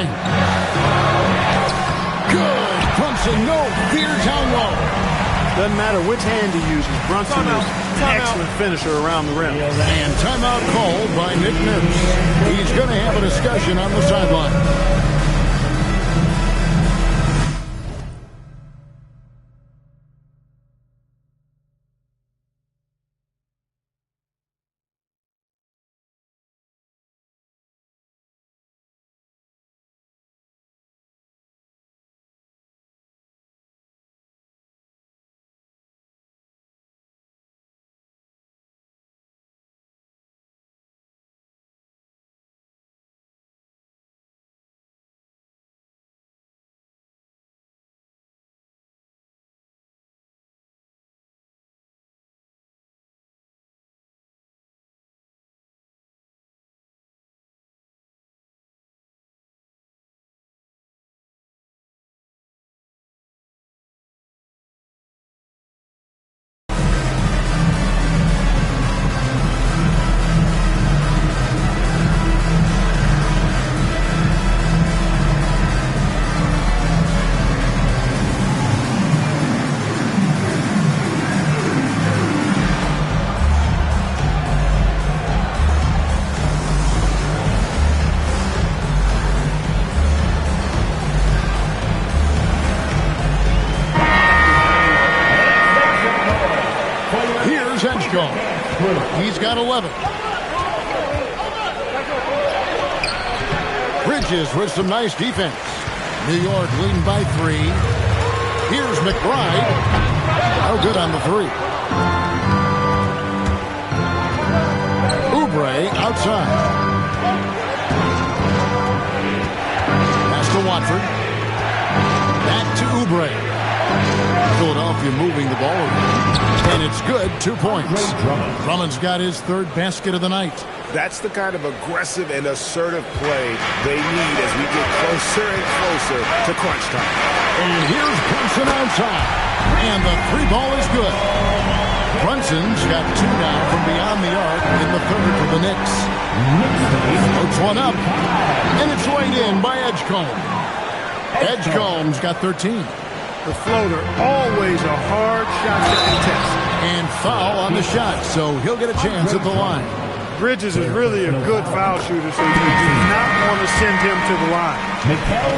line. Good. Brunson, no fear down low. Doesn't matter which hand he uses. Brunson is an excellent finisher around the rim. And timeout called by Nick Nurse. He's going to have a discussion on the sideline. He's got 11. Bridges with some nice defense. New York leading by 3. Here's McBride. Oh, good on the 3. Oubre outside. Pass to Watford. Back to Oubre. Philadelphia moving the ball around. And it's good. 2 points. Drummond's got his 3rd basket of the night. That's the kind of aggressive and assertive play they need as we get closer and closer to crunch time. And here's Brunson outside. And the 3 ball is good. Brunson's got 2 now from beyond the arc in the 3rd for the Knicks. He floats one up. And it's laid in by Edgecombe. Edgecombe's got 13. The floater, always a hard shot to contest. And foul on the shot, so he'll get a chance at the line. Bridges is really a good foul shooter, so you do not want to send him to the line.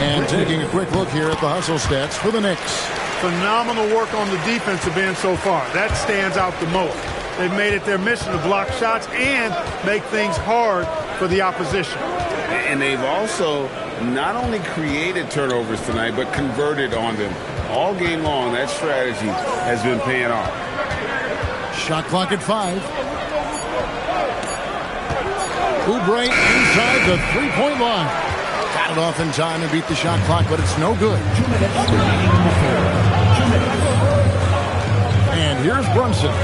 And taking a quick look here at the hustle stats for the Knicks. Phenomenal work on the defensive end so far. That stands out the most. They've made it their mission to block shots and make things hard for the opposition. And they've also not only created turnovers tonight, but converted on them. All game long, that strategy has been paying off. Shot clock at 5. Oubre inside the 3-point line. Got it off in time and beat the shot clock, but it's no good. And here's Brunson.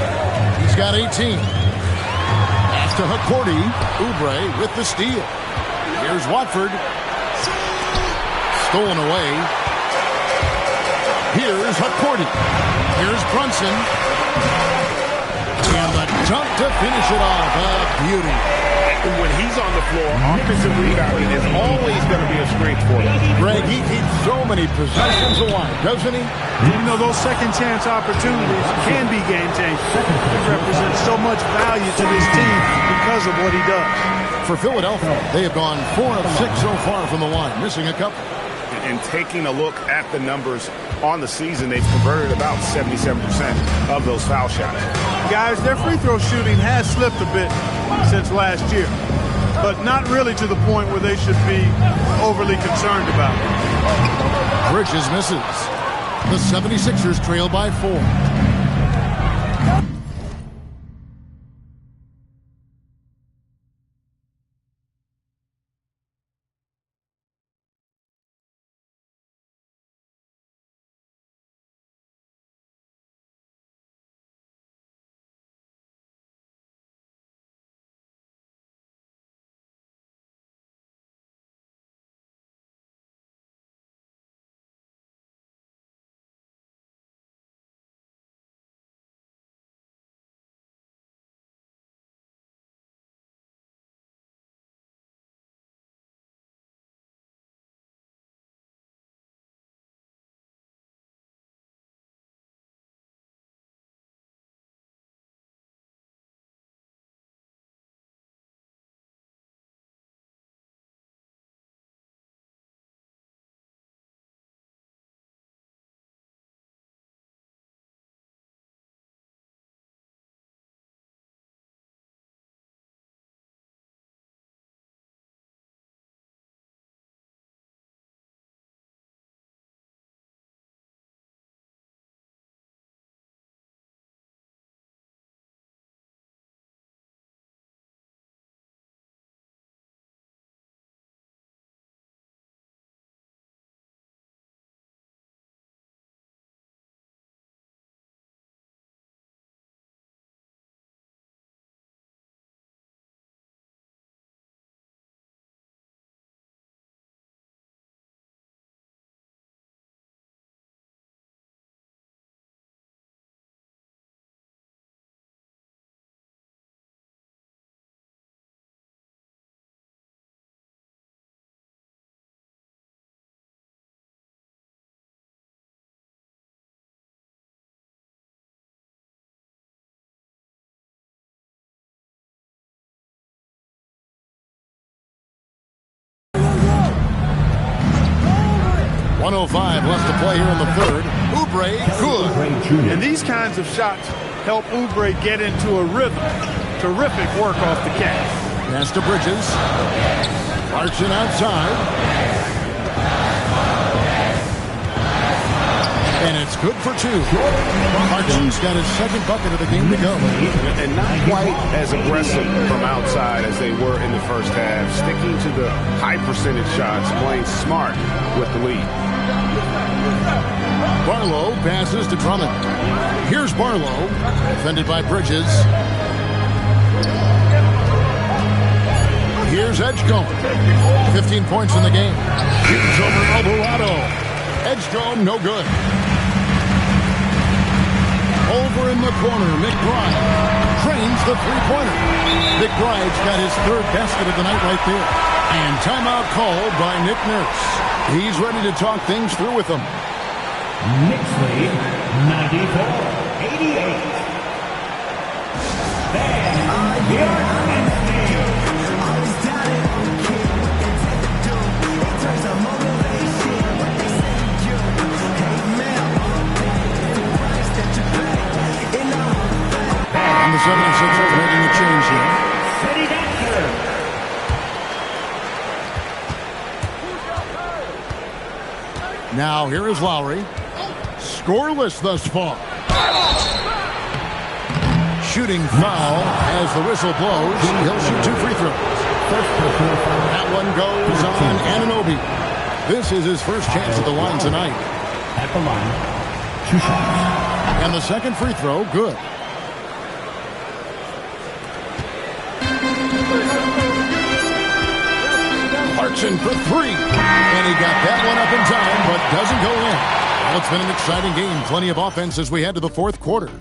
He's got 18. Pass to Hakordi. Oubre with the steal. Here's Watford. Stolen away. Here's Hakordi. Here's Brunson. And the dunk to finish it off. A beauty. When he's on the floor, offensive rebounding is always going to be a strength for him. Greg, he keeps so many possessions alive, doesn't he? You know, those second chance opportunities can be game changers. He represents so much value to this team because of what he does. For Philadelphia, they have gone 4 of 6 so far from the line, missing a couple. And taking a look at the numbers on the season, they've converted about 77% of those foul shots. Guys, their free throw shooting has slipped a bit since last year, but not really to the point where they should be overly concerned about it. Bridges misses. The 76ers trail by 4. 1:05 left to play here in the third. Oubre, good. And these kinds of shots help Oubre get into a rhythm. Terrific work off the catch. Pass to Bridges. Clarkson outside. And it's good for two. Clarkson's got his second bucket of the game to go. And not quite as aggressive from outside as they were in the first half. Sticking to the high percentage shots, playing smart with the lead. Barlow passes to Drummond. Here's Barlow, defended by Bridges. Here's Edgecombe. 15 points in the game. Shoots over Alvarado. Edgecombe, no good. Over in the corner, McBride trains the three-pointer. McBride's got his third basket of the night right there. And timeout called by Nick Nurse. He's ready to talk things through with them. Knicks lead, 94-88. Van Bjork. And the 76ers making a change here. City Dancer. Now here is Lowry. Scoreless thus far. Shooting foul as the whistle blows. He'll shoot 2 free throws. That one goes on Anunoby. This is his first chance at the line tonight. At the line, 2 shots. And the second free throw, good. Clarkson for 3. And he got that one up in time, but doesn't go in. Well, it's been an exciting game. Plenty of offense as we head to the fourth quarter.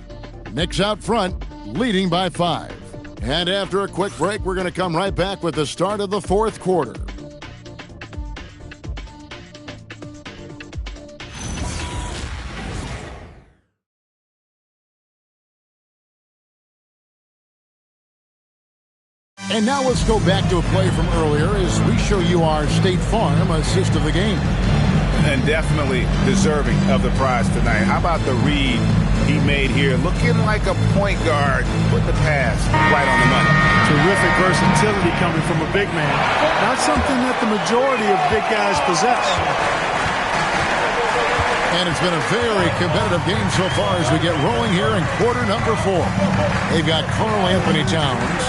Knicks out front, leading by 5. And after a quick break, we're going to come right back with the start of the fourth quarter. And now let's go back to a play from earlier as we show you our State Farm assist of the game. And definitely deserving of the prize tonight. How about the read he made here? Looking like a point guard. Put the pass right on the money. Terrific versatility coming from a big man. Not something that the majority of big guys possess. And it's been a very competitive game so far as we get rolling here in quarter number 4. They've got Karl Anthony Towns,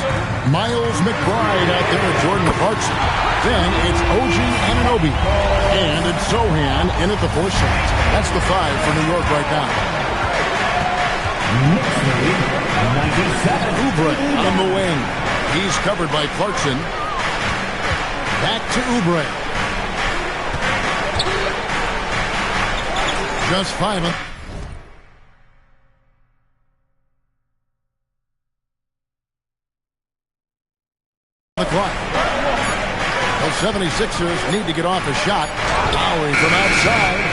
Miles McBride out there with Jordan Clarkson. Then it's OG Anunoby. And it's Sohan in at the 4 shots. That's the 5 for New York right now. Knicks lead, 97. Oubre on the wing. He's covered by Clarkson. Back to Oubre. Just 5. The clock. The 76ers need to get off a shot. Lowry from outside.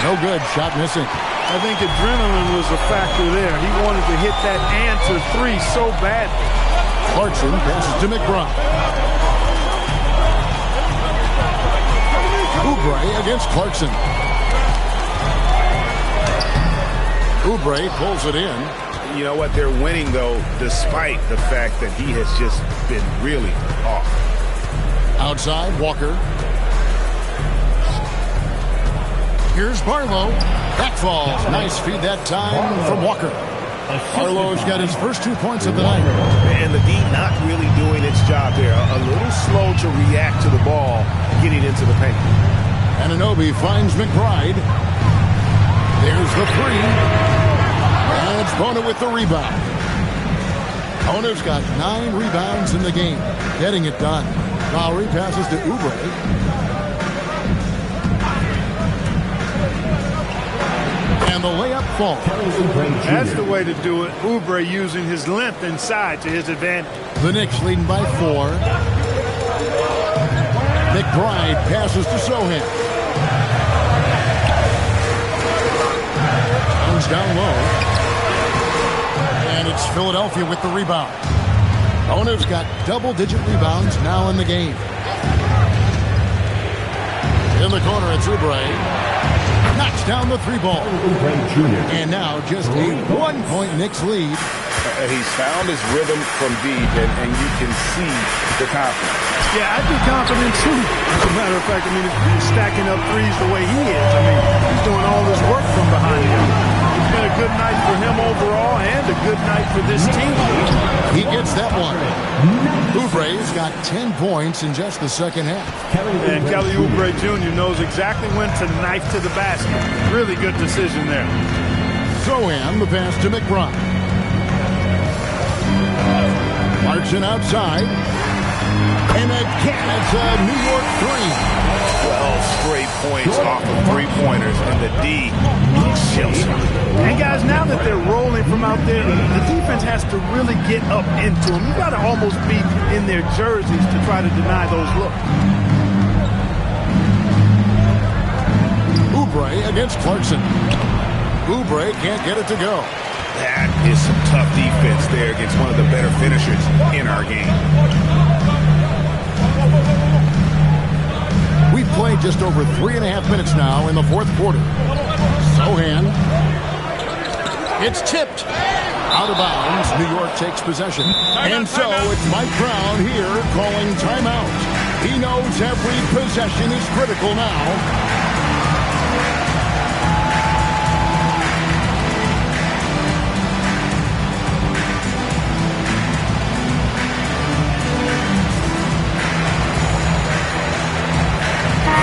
No good. Shot missing. I think adrenaline was a factor there. He wanted to hit that answer 3 so badly. Clarkson passes to McBride. Oubre against Clarkson. Oubre pulls it in. You know what? They're winning, though, despite the fact that he has just been really off. Outside, Walker. Here's Barlow. Back falls. Nice feed that time from Walker. Barlow's got his first 2 points of the night. And the D not really doing its job there. A little slow to react to the ball getting into the paint. Anunoby finds McBride. There's the 3. And it's Bona with the rebound. Bona's got 9 rebounds in the game. Getting it done. Lowry passes to Oubre. And the layup falls. That's the way to do it. Oubre using his length inside to his advantage. The Knicks leading by 4. McBride passes to Sohan. Comes down low. And it's Philadelphia with the rebound. Bona's got double-digit rebounds now in the game. In the corner, it's Oubre. knocks down the three ball. Oubre Jr. And now just a 1-point Knicks lead. He's found his rhythm from deep, and you can see the confidence. Yeah, I'd be confident too. As a matter of fact, I mean, if he's stacking up threes the way he is, I mean, he's doing all this work from behind him. It's been a good night for him overall and a good night for this team. He gets that one. Oubre's got 10 points in just the second half. And Kelly Oubre Jr. knows exactly when to knife to the basket. Really good decision there. Sohan, the pass to McBride. Clarkson outside. And again, it's a New York three. 12 straight points off of three-pointers, and the D chills him. And guys, now that they're rolling from out there, the defense has to really get up into them. You've got to almost be in their jerseys to try to deny those looks. Oubre against Clarkson. Oubre can't get it to go. That is some tough defense there against one of the better finishers in our game. We've played just over 3.5 minutes now in the fourth quarter. Sohan. It's tipped. Out of bounds. New York takes possession. And so it's Mike Brown here calling timeout. He knows every possession is critical now.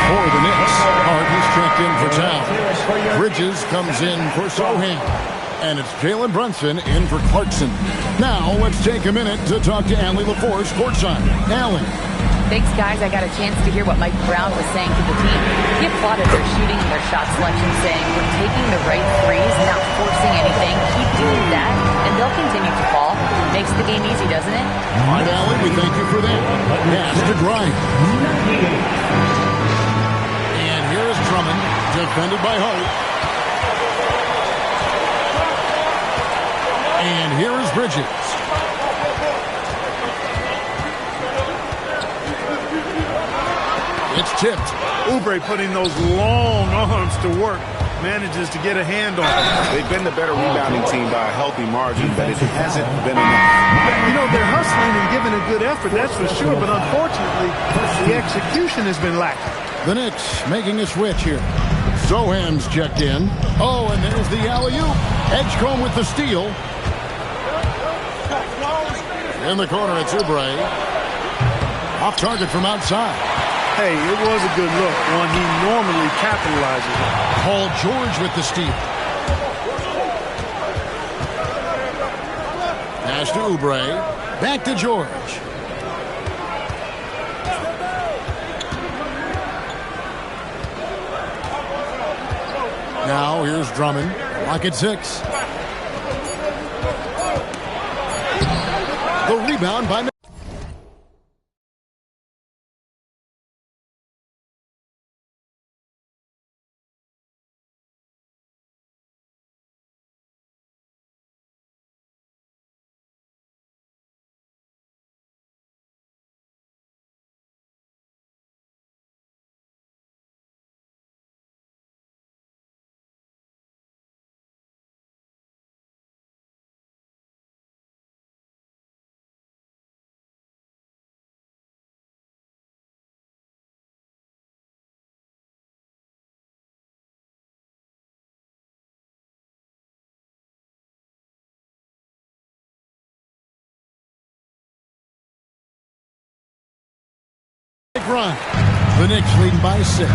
For the Knicks, Hart is checked in for Towns. Bridges comes in for Sohan. And it's Jalen Brunson in for Clarkson. Now let's take a minute to talk to Allie LaForce courtside. Allie. Thanks, guys. I got a chance to hear what Mike Brown was saying to the team. He applauded their shooting and their shot selection, saying, "We're taking the right threes, not forcing anything. Keep doing that, and they'll continue to fall." Makes the game easy, doesn't it? All right, Allie, we thank you for that. Pass to Grimes. And here is Drummond, defended by Hart. And here is Bridges. It's tipped. Oubre putting those long arms to work. Manages to get a hand on it. They've been the better rebounding team by a healthy margin, but it hasn't been enough. You know, they're hustling and giving a good effort, that's for sure, but unfortunately, the execution has been lacking. The Knicks making a switch here. Sohan's checked in. Oh, and there's the alley-oop. Edgecombe with the steal. In the corner, it's Oubre. Off target from outside. Hey, it was a good look, one he normally capitalizes on. Paul George with the steal. Pass to Oubre. Back to George. Now here's Drummond. Lock at 6. The rebound by run. The Knicks leading by 6.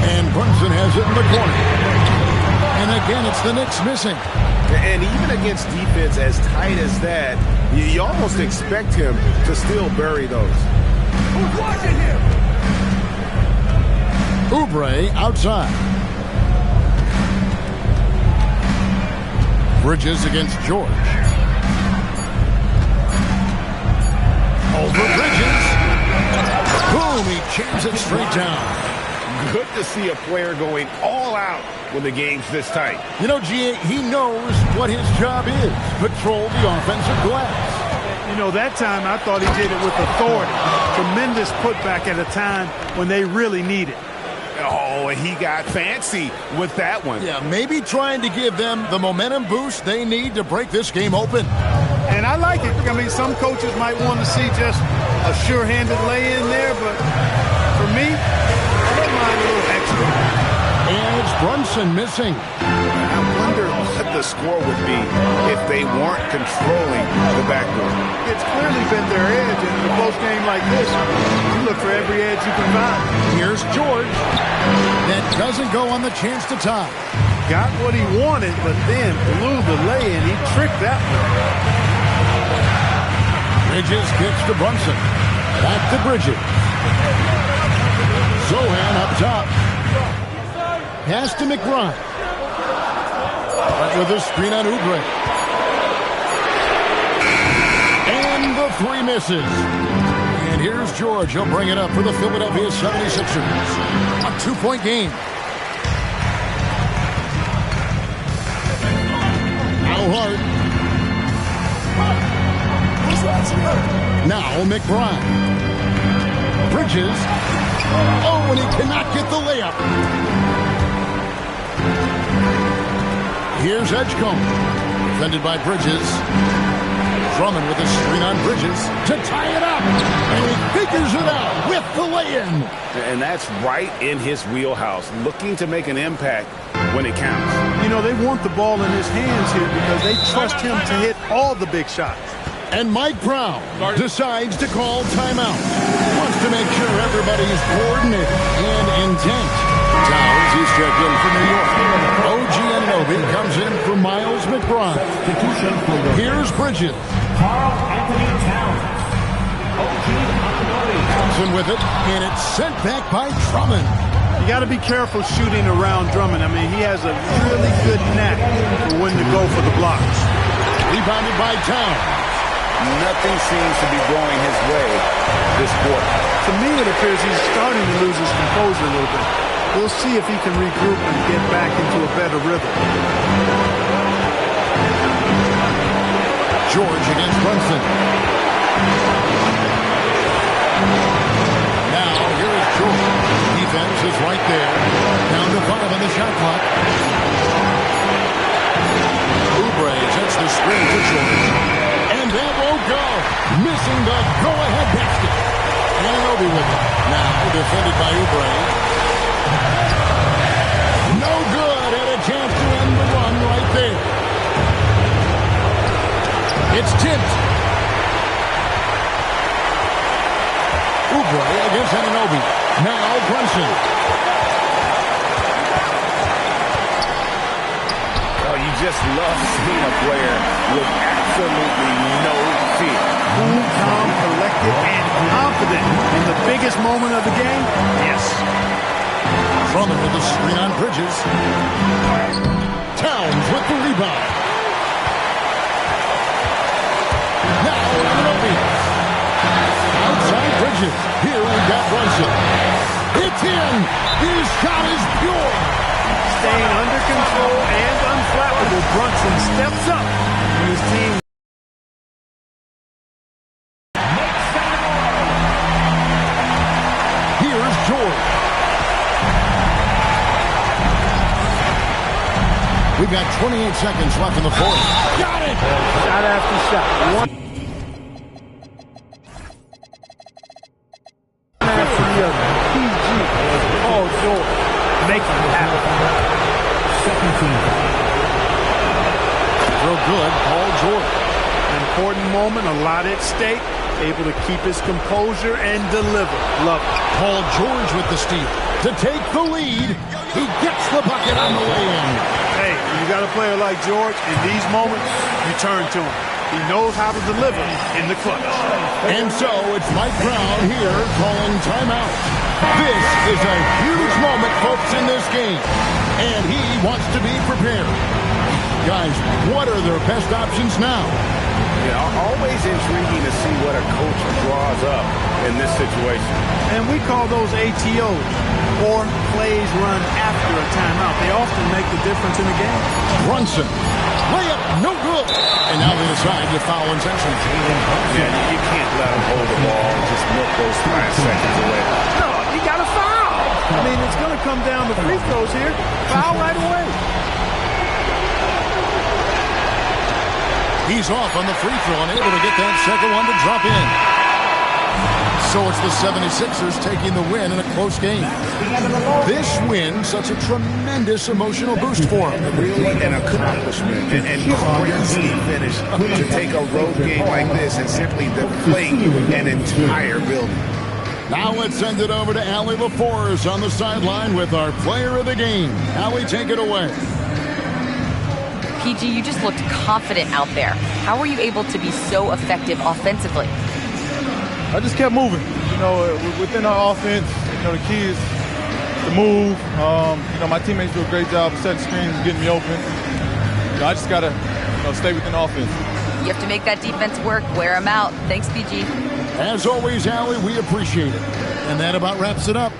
And Brunson has it in the corner. And again, it's the Knicks missing. And even against defense as tight as that, you almost expect him to still bury those. Who's watching him? Oubre outside. Bridges against George. Over Bridges. Boom, he jams it straight down. Good to see a player going all out when the game's this tight. You know, G.A., he knows what his job is. Patrol the offensive glass. You know, that time I thought he did it with authority. Tremendous putback at a time when they really need it. Oh, and he got fancy with that one. Yeah, maybe trying to give them the momentum boost they need to break this game open. And I like it. I mean, some coaches might want to see just a sure-handed lay-in there, but for me, I don't mind a little extra. And it's Brunson missing. I wonder what the score would be if they weren't controlling the backboard. It's clearly been their edge, and in a close game like this, you look for every edge you can find. Here's George. That doesn't go on the chance to tie. Got what he wanted, but then blew the lay-in. He tricked that one. Bridges kicks to Brunson. Back to Bridges. Zohan up top. Pass to McBride. Right with a screen on Oubre. And the three misses. And here's George. He'll bring it up for the Philadelphia 76ers. A 2-point game. Al Hart. Now McBride. Bridges. Oh, and he cannot get the layup. Here's Edgecombe. Defended by Bridges. Drummond with a screen on Bridges to tie it up. And he figures it out with the lay-in. And that's right in his wheelhouse, looking to make an impact when it counts. You know, they want the ball in his hands here because they trust him to hit all the big shots. And Mike Brown decides to call timeout. Wants to make sure everybody's coordinated and intent. Towers, he's checked in from New York. OG Anunoby comes in for Miles McBride. Here's Bridges. Karl Anthony Towns. OG Anunoby. Thompson with it, and it's sent back by Drummond. You got to be careful shooting around Drummond. I mean, he has a really good knack for when to go for the blocks. Rebounded by Towns. Nothing seems to be going his way this quarter. To me, it appears he's starting to lose his composure a little bit. We'll see if he can regroup and get back into a better rhythm. George against Brunson. Now, here is George. Defense is right there. Down to 5 on the shot clock. Oubre sets the screen to George. And that won't go. Missing the go-ahead basket. Anunoby with it. Now defended by Oubre. No good. And a chance to end the run right there. It's tipped. Oubre against Anunoby. Now Brunson. Oh, you just love seeing a player with absolutely no fear. Cool, calm, collected, and confident in the biggest moment of the game? Yes. Drummond with the screen on Bridges. Towns with the rebound. Now Anunoby. Outside Bridges. Here we got Brunson. It's in. His shot is pure. Staying under control and unflappable, Brunson steps up. And his team. Here's George. We've got 28 seconds left in the fourth. Got it! Shot after shot. One after the other. PG. Oh, George. Making it happen. Second team. Real good, Paul George. Important moment, a lot at stake. Able to keep his composure and deliver. Love it. Paul George with the steal. To take the lead, he gets the bucket on the way in. Hey, when you got a player like George, in these moments, you turn to him. He knows how to deliver in the clutch. And so it's Mike Brown here calling timeout. This is a huge moment, folks, in this game. And he wants to be prepared. Guys, what are their best options now? Yeah, always intriguing to see what a coach draws up in this situation. And we call those ATOs, or plays run after a timeout. They often make the difference in the game. Brunson, layup, no good. And now they decide to foul intentionally. Yeah, you can't let him hold the ball and just milk those 5 seconds away. No, you got to foul. I mean, it's going to come down to free throws here. Foul right away. He's off on the free throw and able to get that second one to drop in. So it's the 76ers taking the win in a close game. This win, such a tremendous emotional boost for them. Really an accomplishment and crazy finish to take a road game like this and simply deflate an entire building. Now let's send it over to Allie LaForce on the sideline with our player of the game. Allie, take it away. PG, you just looked confident out there. How were you able to be so effective offensively? I just kept moving. You know, within our offense, you know, the key is to move. You know, my teammates do a great job of setting screens and getting me open. You know, I just got to, you know, stay within offense. You have to make that defense work. Wear them out. Thanks, PG. As always, Allie, we appreciate it. And that about wraps it up.